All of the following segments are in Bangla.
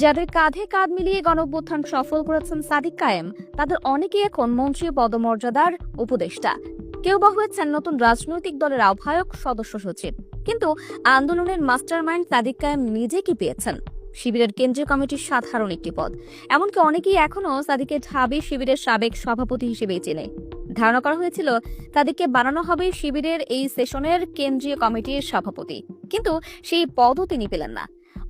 যাদের কাঁধে কাঁধ মিলিয়ে গণঅভ্যুত্থান সফল করেছেন সাদিক কায়েম, তাদের অনেকেই এখন মন্ত্রী পদমর্যাদার উপদেষ্টা। কেউ বা হয়েছেন নতুন রাজনৈতিক দলের আহ্বায়ক, সদস্য সচিব। কিন্তু আন্দোলনের মাস্টারমাইন্ড সাদিক কায়েম নিজে কি পেয়েছেন? শিবিরের কেন্দ্রীয় কমিটির সাধারণ একটি পদ। এমনকি অনেকেই এখনো সাদিককে ঢাবি শিবিরের সাবেক সভাপতি হিসেবেই চেনে। ধারণা করা হয়েছিল সাদিককে বানানো হবে শিবিরের এই সেশনের কেন্দ্রীয় কমিটির সভাপতি, কিন্তু সেই পদও তিনি পেলেন না।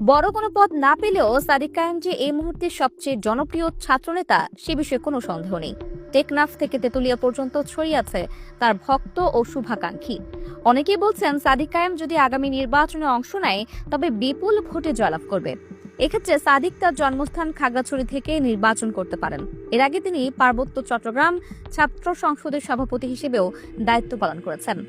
বড় কোনো পদ না পেলেও সাদিক কায়েম যে এই মুহূর্তে সবচেয়ে জনপ্রিয় ছাত্রনেতা, সে বিষয়ে কোনো সন্দেহ নেই। টেকনাফ থেকে তেতুলিয়া পর্যন্ত ছড়িয়ে আছে তার ভক্ত ও শুভাকাঙ্ক্ষী। অনেকেই বলছেন সাদিক কায়েম যদি আগামী নির্বাচনে অংশ নেয় তবে বিপুল ভোটে জয়লাভ করবে। এক্ষেত্রে সাদিক তার জন্মস্থান খাগড়াছড়ি থেকে নির্বাচন করতে পারেন। এর আগে তিনি পার্বত্য চট্টগ্রাম ছাত্র সংসদের সভাপতি হিসেবেও দায়িত্ব পালন করেছেন।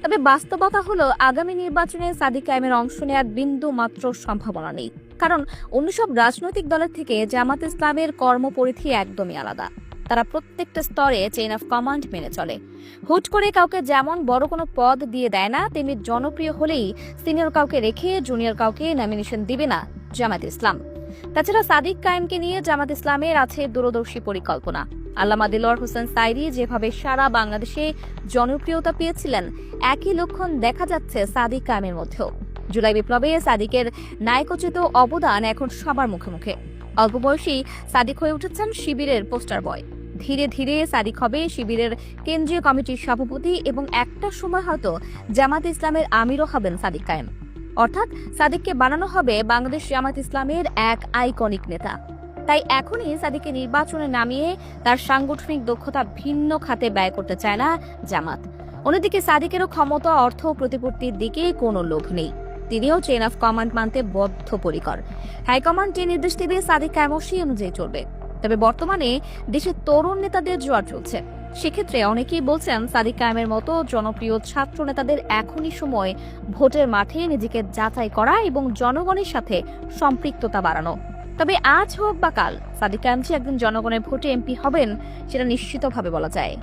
তবে বাস্তবতা হলো আগামী নির্বাচনে সাদিক কায়েমের অংশ নেওয়ার বিন্দু মাত্র সম্ভাবনা নেই। কারণ অন্য সব রাজনৈতিক দলের থেকে জামাত ইসলামের কর্মপরিধি একদমই আলাদা। তারা প্রত্যেকটা স্তরে চেইন অফ কমান্ড মেনে চলে। হুট করে কাউকে যেমন বড় কোনো পদ দিয়ে দেয় না, তেমনি জনপ্রিয় হলেই সিনিয়র কাউকে রেখে জুনিয়র কাউকে নমিনেশন দিবে না জামাত ইসলাম। তাছাড়া সাদিক কায়েমকে নিয়ে জামাত ইসলামের আছে দূরদর্শী পরিকল্পনা। আল্লামা দিলওয়ার হোসেন সাইদি যেভাবে সারা বাংলাদেশে জনপ্রিয়তা পেয়েছিলেন, একই লক্ষণ দেখা যাচ্ছে সাদিক কায়েমের মধ্যেও। জুলাই বিপ্লবে সাদিকের নায়কোচিত অবদান এখন সবার মুখে মুখে। অল্প বয়সী সাদিক হয়ে উঠেছেন শিবিরের পোস্টার বয়। ধীরে ধীরে সাদিক হবে শিবিরের কেন্দ্রীয় কমিটির সভাপতি এবং একটা সময় হয়তো জামাত ইসলামের আমিরও হবেন সাদিক কায়েম। অর্থাৎ সাদিককে বানানো হবে বাংলাদেশ জামাত ইসলামের এক আইকনিক নেতা। তাই এখনই সাদিককে নির্বাচনে নামিয়ে তার সাংগঠনিক দক্ষতা ভিন্ন খাতে ব্যয় করতে চায় না জামাত। অন্যদিকে সাদিকেরও ক্ষমতা, অর্থ ও প্রতিপত্তির দিকে কোনো লোভ নেই। তিনিও চেইন অফ কমান্ড মানতে বদ্ধপরিকর। হাইকমান্ড যে নির্দেশ দেবে সাদিক কায়েমও সেই অনুযায়ী চলবে। তবে বর্তমানে দেশের তরুণ নেতাদের জোয়ার চলছে। সেক্ষেত্রে অনেকেই বলছেন সাদিক কায়েমের মতো জনপ্রিয় ছাত্র নেতাদের এখনই সময় ভোটের মাঠে নিজেকে যাচাই করা এবং জনগণের সাথে সম্পৃক্ততা বাড়ানো। তবে আজ হোক বা কাল সাদিক কায়েম যে একদিন জনগণের ভোটে এমপি হবেন, সেটা নিশ্চিতভাবে বলা যায়।